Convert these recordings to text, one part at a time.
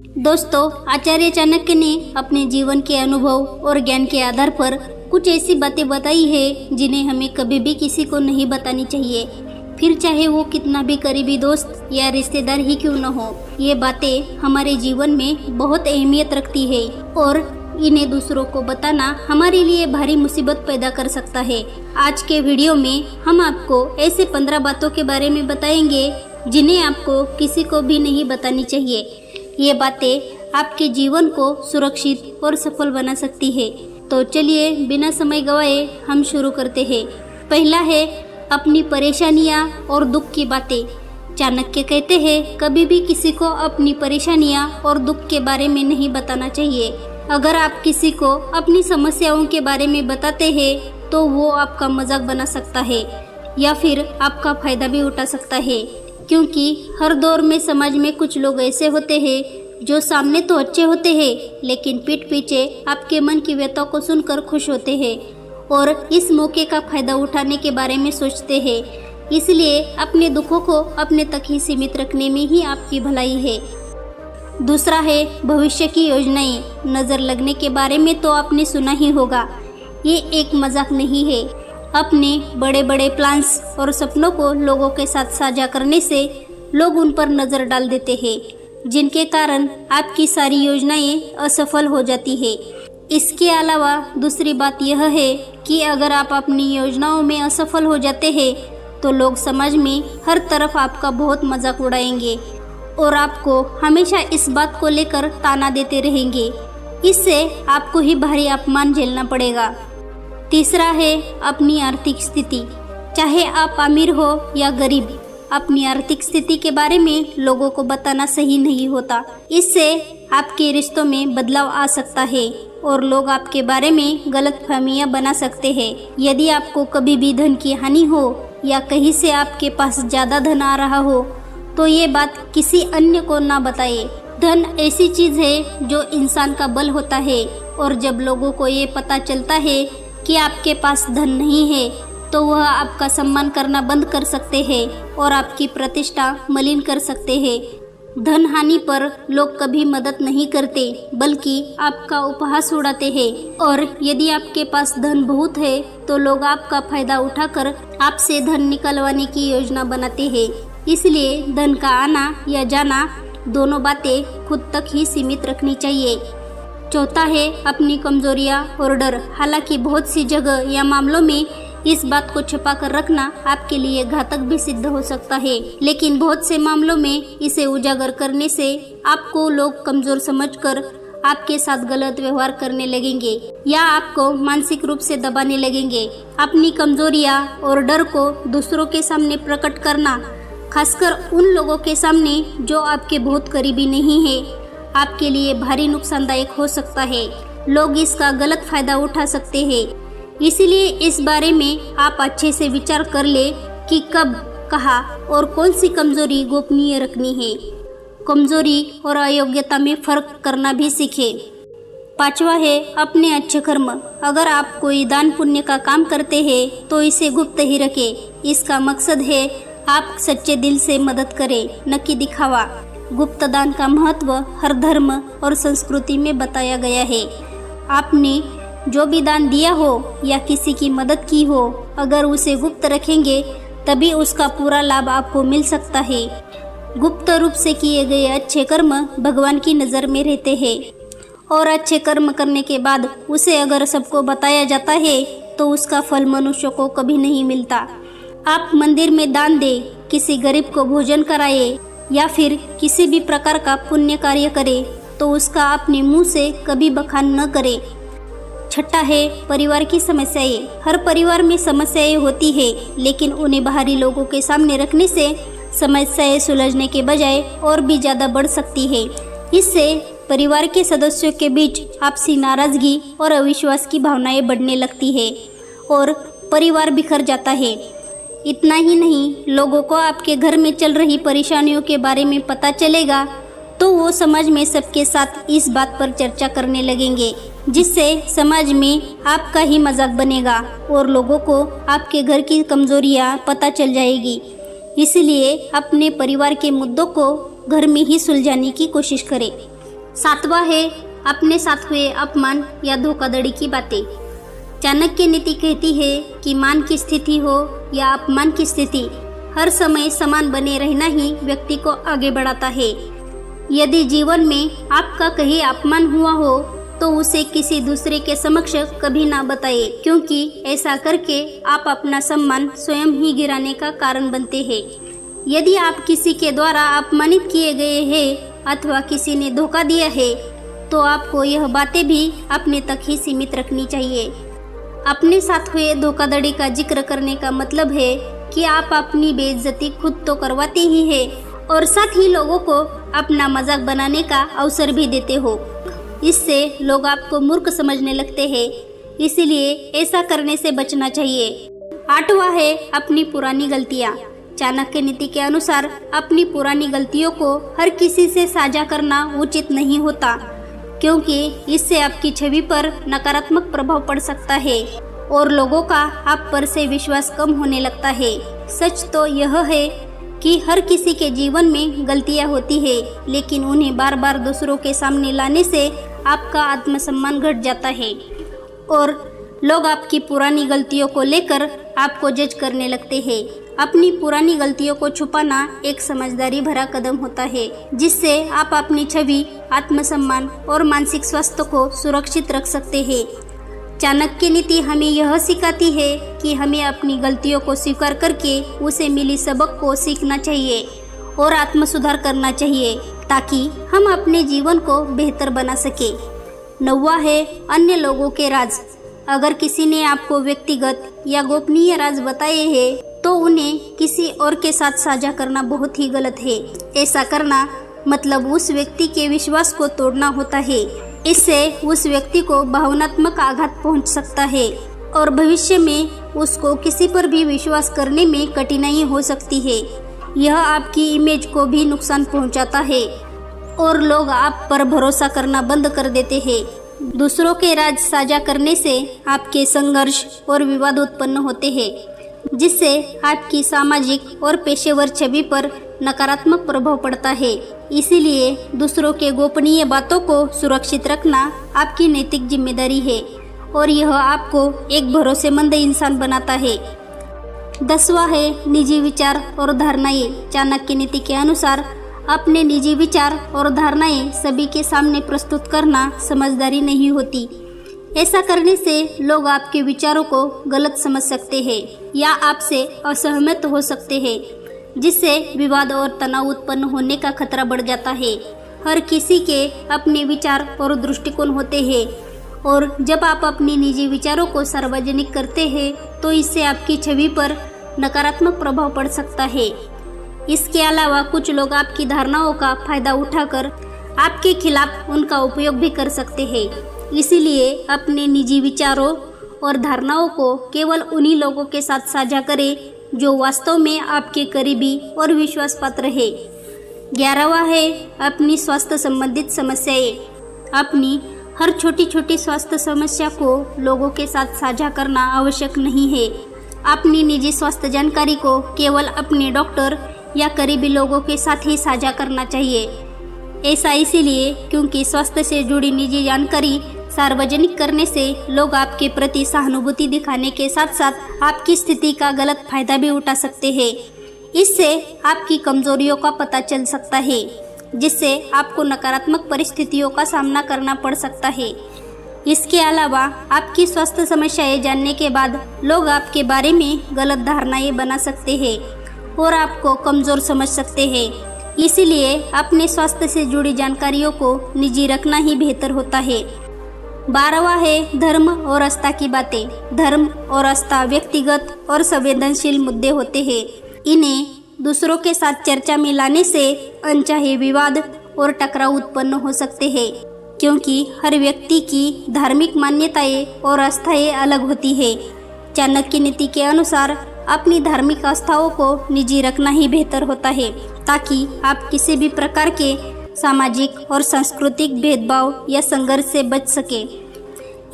दोस्तों, आचार्य चाणक्य ने अपने जीवन के अनुभव और ज्ञान के आधार पर कुछ ऐसी बातें बताई है जिन्हें हमें कभी भी किसी को नहीं बतानी चाहिए, फिर चाहे वो कितना भी करीबी दोस्त या रिश्तेदार ही क्यों न हो। ये बातें हमारे जीवन में बहुत अहमियत रखती है और इन्हें दूसरों को बताना हमारे लिए भारी मुसीबत पैदा कर सकता है। आज के वीडियो में हम आपको ऐसे 15 बातों के बारे में बताएंगे जिन्हें आपको किसी को भी नहीं बतानी चाहिए। ये बातें आपके जीवन को सुरक्षित और सफल बना सकती है। तो चलिए बिना समय गवाए हम शुरू करते हैं। पहला है अपनी परेशानियां और दुख की बातें। चाणक्य कहते हैं, कभी भी किसी को अपनी परेशानियां और दुख के बारे में नहीं बताना चाहिए। अगर आप किसी को अपनी समस्याओं के बारे में बताते हैं तो वो आपका मजाक बना सकता है या फिर आपका फायदा भी उठा सकता है, क्योंकि हर दौर में समाज में कुछ लोग ऐसे होते हैं जो सामने तो अच्छे होते हैं लेकिन पीठ पीछे आपके मन की व्यथा को सुनकर खुश होते हैं और इस मौके का फायदा उठाने के बारे में सोचते हैं। इसलिए अपने दुखों को अपने तक ही सीमित रखने में ही आपकी भलाई है। दूसरा है भविष्य की योजनाएं। नज़र लगने के बारे में तो आपने सुना ही होगा, ये एक मजाक नहीं है। अपने बड़े बड़े प्लान्स और सपनों को लोगों के साथ साझा करने से लोग उन पर नज़र डाल देते हैं, जिनके कारण आपकी सारी योजनाएं असफल हो जाती है। इसके अलावा दूसरी बात यह है कि अगर आप अपनी योजनाओं में असफल हो जाते हैं तो लोग समाज में हर तरफ आपका बहुत मजाक उड़ाएंगे और आपको हमेशा इस बात को लेकर ताना देते रहेंगे। इससे आपको ही भारी अपमान झेलना पड़ेगा। तीसरा है अपनी आर्थिक स्थिति। चाहे आप अमीर हो या गरीब, अपनी आर्थिक स्थिति के बारे में लोगों को बताना सही नहीं होता। इससे आपके रिश्तों में बदलाव आ सकता है और लोग आपके बारे में गलतफहमियां बना सकते हैं। यदि आपको कभी भी धन की हानि हो या कहीं से आपके पास ज़्यादा धन आ रहा हो तो ये बात किसी अन्य को ना बताएं। धन ऐसी चीज़ है जो इंसान का बल होता है और जब लोगों को ये पता चलता है कि आपके पास धन नहीं है तो वह आपका सम्मान करना बंद कर सकते हैं और आपकी प्रतिष्ठा मलिन कर सकते हैं। धन हानि पर लोग कभी मदद नहीं करते बल्कि आपका उपहास उड़ाते हैं, और यदि आपके पास धन बहुत है तो लोग आपका फायदा उठाकर आपसे धन निकलवाने की योजना बनाते हैं। इसलिए धन का आना या जाना दोनों बातें खुद तक ही सीमित रखनी चाहिए। चौथा है अपनी कमजोरियां और डर। हालांकि बहुत सी जगह या मामलों में इस बात को छुपा कर रखना आपके लिए घातक भी सिद्ध हो सकता है, लेकिन बहुत से मामलों में इसे उजागर करने से आपको लोग कमजोर समझकर आपके साथ गलत व्यवहार करने लगेंगे या आपको मानसिक रूप से दबाने लगेंगे। अपनी कमजोरियां और डर को दूसरों के सामने प्रकट करना, खासकर उन लोगों के सामने जो आपके बहुत करीबी नहीं है, आपके लिए भारी नुकसानदायक हो सकता है। लोग इसका गलत फायदा उठा सकते हैं। इसीलिए इस बारे में आप अच्छे से विचार कर ले कि कब, कहाँ और कौन सी कमजोरी गोपनीय रखनी है। कमजोरी और अयोग्यता में फर्क करना भी सीखें। पांचवा है अपने अच्छे कर्म। अगर आप कोई दान पुण्य का काम करते हैं तो इसे गुप्त ही रखें। इसका मकसद है आप सच्चे दिल से मदद करें, न कि दिखावा। गुप्त दान का महत्व हर धर्म और संस्कृति में बताया गया है। आपने जो भी दान दिया हो या किसी की मदद की हो, अगर उसे गुप्त रखेंगे तभी उसका पूरा लाभ आपको मिल सकता है। गुप्त रूप से किए गए अच्छे कर्म भगवान की नज़र में रहते हैं और अच्छे कर्म करने के बाद उसे अगर सबको बताया जाता है तो उसका फल मनुष्य को कभी नहीं मिलता। आप मंदिर में दान दें, किसी गरीब को भोजन कराए या फिर किसी भी प्रकार का पुण्य कार्य करे तो उसका अपने मुंह से कभी बखान न करे। छठा है परिवार की समस्याएं। हर परिवार में समस्याएं होती है, लेकिन उन्हें बाहरी लोगों के सामने रखने से समस्याएं सुलझने के बजाय और भी ज़्यादा बढ़ सकती है। इससे परिवार के सदस्यों के बीच आपसी नाराजगी और अविश्वास की भावनाएं बढ़ने लगती है और परिवार बिखर जाता है। इतना ही नहीं, लोगों को आपके घर में चल रही परेशानियों के बारे में पता चलेगा तो वो समाज में सबके साथ इस बात पर चर्चा करने लगेंगे, जिससे समाज में आपका ही मजाक बनेगा और लोगों को आपके घर की कमजोरियां पता चल जाएगी। इसलिए अपने परिवार के मुद्दों को घर में ही सुलझाने की कोशिश करें। सातवां है अपने साथ हुए अपमान या धोखाधड़ी की बातें। चाणक्य नीति कहती है कि मान की स्थिति हो या अपमान की स्थिति, हर समय समान बने रहना ही व्यक्ति को आगे बढ़ाता है। यदि जीवन में आपका कहीं अपमान हुआ हो तो उसे किसी दूसरे के समक्ष कभी ना बताइए, क्योंकि ऐसा करके आप अपना सम्मान स्वयं ही गिराने का कारण बनते हैं। यदि आप किसी के द्वारा अपमानित किए गए हैं अथवा किसी ने धोखा दिया है तो आपको यह बातें भी अपने तक ही सीमित रखनी चाहिए। अपने साथ हुए धोखाधड़ी का जिक्र करने का मतलब है कि आप अपनी बेइज्जती खुद तो करवाते ही हैं और साथ ही लोगों को अपना मजाक बनाने का अवसर भी देते हो। इससे लोग आपको मूर्ख समझने लगते हैं, इसीलिए ऐसा करने से बचना चाहिए। आठवां है अपनी पुरानी गलतियाँ। चाणक्य नीति के अनुसार अपनी पुरानी गलतियों को हर किसी से साझा करना उचित नहीं होता, क्योंकि इससे आपकी छवि पर नकारात्मक प्रभाव पड़ सकता है और लोगों का आप पर से विश्वास कम होने लगता है। सच तो यह है कि हर किसी के जीवन में गलतियां होती है, लेकिन उन्हें बार बार दूसरों के सामने लाने से आपका आत्मसम्मान घट जाता है और लोग आपकी पुरानी गलतियों को लेकर आपको जज करने लगते हैं। अपनी पुरानी गलतियों को छुपाना एक समझदारी भरा कदम होता है, जिससे आप अपनी छवि, आत्मसम्मान और मानसिक स्वास्थ्य को सुरक्षित रख सकते हैं। चाणक्य नीति हमें यह सिखाती है कि हमें अपनी गलतियों को स्वीकार करके उसे मिली सबक को सीखना चाहिए और आत्मसुधार करना चाहिए, ताकि हम अपने जीवन को बेहतर बना सके। नौवां है अन्य लोगों के राज। अगर किसी ने आपको व्यक्तिगत या गोपनीय राज बताए हैं तो उन्हें किसी और के साथ साझा करना बहुत ही गलत है। ऐसा करना मतलब उस व्यक्ति के विश्वास को तोड़ना होता है। इससे उस व्यक्ति को भावनात्मक आघात पहुंच सकता है और भविष्य में उसको किसी पर भी विश्वास करने में कठिनाई हो सकती है। यह आपकी इमेज को भी नुकसान पहुंचाता है और लोग आप पर भरोसा करना बंद कर देते हैं। दूसरों के राज साझा करने से आपके संघर्ष और विवाद उत्पन्न होते हैं, जिससे आपकी सामाजिक और पेशेवर छवि पर नकारात्मक प्रभाव पड़ता है। इसीलिए दूसरों के गोपनीय बातों को सुरक्षित रखना आपकी नैतिक जिम्मेदारी है और यह आपको एक भरोसेमंद इंसान बनाता है। 10वां है निजी विचार और धारणाएं। चाणक्य नीति के अनुसार अपने निजी विचार और धारणाएं सभी के सामने प्रस्तुत करना समझदारी नहीं होती। ऐसा करने से लोग आपके विचारों को गलत समझ सकते हैं या आपसे असहमत हो सकते हैं, जिससे विवाद और तनाव उत्पन्न होने का खतरा बढ़ जाता है। हर किसी के अपने विचार और दृष्टिकोण होते हैं और जब आप अपने निजी विचारों को सार्वजनिक करते हैं तो इससे आपकी छवि पर नकारात्मक प्रभाव पड़ सकता है। इसके अलावा कुछ लोग आपकी धारणाओं का फायदा उठाकर आपके खिलाफ उनका उपयोग भी कर सकते हैं। इसीलिए अपने निजी विचारों और धारणाओं को केवल उन्हीं लोगों के साथ साझा करें जो वास्तव में आपके करीबी और विश्वास पात्र है। 11वां है अपनी स्वास्थ्य संबंधित समस्याएं। अपनी हर छोटी छोटी स्वास्थ्य समस्या को लोगों के साथ साझा करना आवश्यक नहीं है। अपनी निजी स्वास्थ्य जानकारी को केवल अपने डॉक्टर या करीबी लोगों के साथ ही साझा करना चाहिए। ऐसा इसीलिए क्योंकि स्वास्थ्य से जुड़ी निजी जानकारी सार्वजनिक करने से लोग आपके प्रति सहानुभूति दिखाने के साथ साथ आपकी स्थिति का गलत फायदा भी उठा सकते हैं। इससे आपकी कमजोरियों का पता चल सकता है, जिससे आपको नकारात्मक परिस्थितियों का सामना करना पड़ सकता है। इसके अलावा आपकी स्वास्थ्य समस्याएं जानने के बाद लोग आपके बारे में गलत धारणाएं बना सकते हैं और आपको कमजोर समझ सकते हैं। इसीलिए अपने स्वास्थ्य से जुड़ी जानकारियों को निजी रखना ही बेहतर होता है। 12वां है धर्म और आस्था की बातें। धर्म और आस्था व्यक्तिगत और संवेदनशील मुद्दे होते हैं। इन्हें दूसरों के साथ चर्चा में लाने से अनचाहे विवाद और टकराव उत्पन्न हो सकते हैं, क्योंकि हर व्यक्ति की धार्मिक मान्यताएं और आस्थाएं अलग होती है। चाणक्य नीति के अनुसार अपनी धार्मिक आस्थाओं को निजी रखना ही बेहतर होता है, ताकि आप किसी भी प्रकार के सामाजिक और सांस्कृतिक भेदभाव या संघर्ष से बच सके।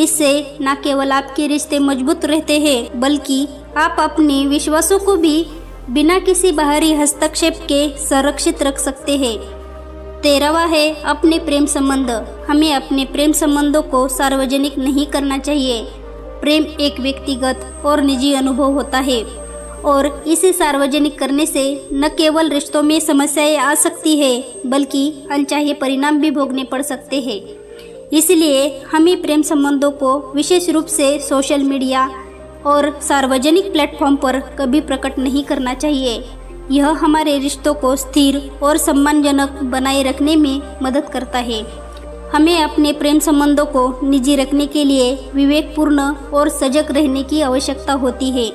इससे न केवल आपके रिश्ते मजबूत रहते हैं, बल्कि आप अपने विश्वासों को भी बिना किसी बाहरी हस्तक्षेप के संरक्षित रख सकते हैं। 13वां है अपने प्रेम संबंध। हमें अपने प्रेम संबंधों को सार्वजनिक नहीं करना चाहिए। प्रेम एक व्यक्तिगत और निजी अनुभव होता है और इसे सार्वजनिक करने से न केवल रिश्तों में समस्याएं आ सकती है बल्कि अनचाहे परिणाम भी भोगने पड़ सकते हैं। इसलिए हमें प्रेम संबंधों को विशेष रूप से सोशल मीडिया और सार्वजनिक प्लेटफॉर्म पर कभी प्रकट नहीं करना चाहिए। यह हमारे रिश्तों को स्थिर और सम्मानजनक बनाए रखने में मदद करता है। हमें अपने प्रेम संबंधों को निजी रखने के लिए विवेकपूर्ण और सजग रहने की आवश्यकता होती है।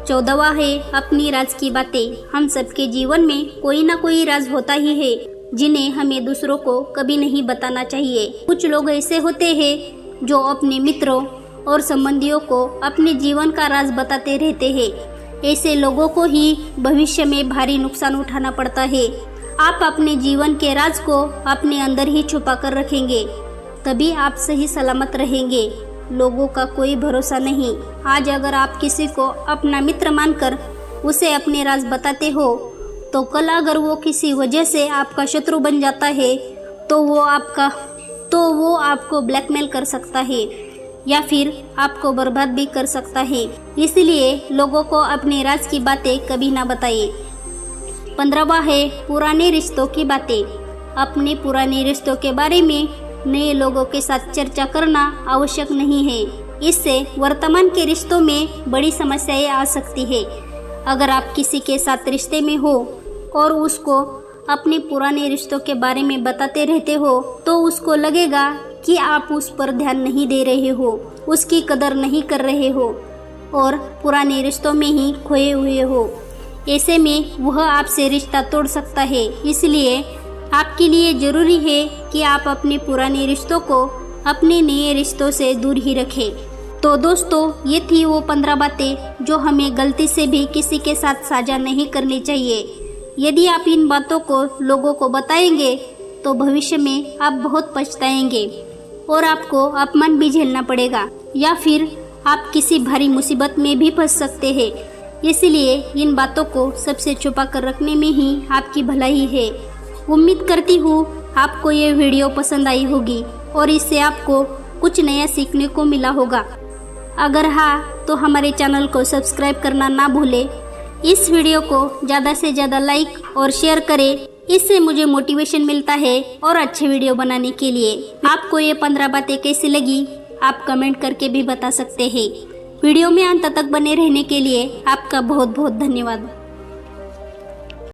14वां है अपनी राज की बातें। हम सबके जीवन में कोई ना कोई राज होता ही है जिन्हें हमें दूसरों को कभी नहीं बताना चाहिए। कुछ लोग ऐसे होते हैं जो अपने मित्रों और संबंधियों को अपने जीवन का राज बताते रहते हैं। ऐसे लोगों को ही भविष्य में भारी नुकसान उठाना पड़ता है। आप अपने जीवन के राज को अपने अंदर ही छुपा कर रखेंगे, तभी आप सही सलामत रहेंगे। लोगों का कोई भरोसा नहीं। आज अगर आप किसी को अपना मित्र मानकर उसे अपने राज बताते हो तो कल अगर वो किसी वजह से आपका शत्रु बन जाता है तो वो आपको ब्लैकमेल कर सकता है या फिर आपको बर्बाद भी कर सकता है। इसलिए लोगों को अपने राज की बातें कभी ना बताइए। 15वां है पुराने रिश्तों की बातें। अपने पुराने रिश्तों के बारे में नए लोगों के साथ चर्चा करना आवश्यक नहीं है। इससे वर्तमान के रिश्तों में बड़ी समस्याएं आ सकती है। अगर आप किसी के साथ रिश्ते में हो और उसको अपने पुराने रिश्तों के बारे में बताते रहते हो तो उसको लगेगा कि आप उस पर ध्यान नहीं दे रहे हो, उसकी कदर नहीं कर रहे हो और पुराने रिश्तों में ही खोए हुए हो। ऐसे में वह आपसे रिश्ता तोड़ सकता है। इसलिए आपके लिए ज़रूरी है कि आप अपने पुराने रिश्तों को अपने नए रिश्तों से दूर ही रखें। तो दोस्तों, ये थी वो 15 बातें जो हमें गलती से भी किसी के साथ साझा नहीं करनी चाहिए। यदि आप इन बातों को लोगों को बताएंगे तो भविष्य में आप बहुत पछताएंगे और आपको अपमान भी झेलना पड़ेगा या फिर आप किसी भारी मुसीबत में भी फंस सकते हैं। इसलिए इन बातों को सबसे छुपा कर रखने में ही आपकी भलाई है। उम्मीद करती हूँ आपको ये वीडियो पसंद आई होगी और इससे आपको कुछ नया सीखने को मिला होगा। अगर हाँ तो हमारे चैनल को सब्सक्राइब करना ना भूलें। इस वीडियो को ज़्यादा से ज़्यादा लाइक और शेयर करें। इससे मुझे मोटिवेशन मिलता है और अच्छे वीडियो बनाने के लिए। आपको ये 15 बातें कैसी लगी आप कमेंट करके भी बता सकते हैं। वीडियो में अंत तक बने रहने के लिए आपका बहुत बहुत धन्यवाद।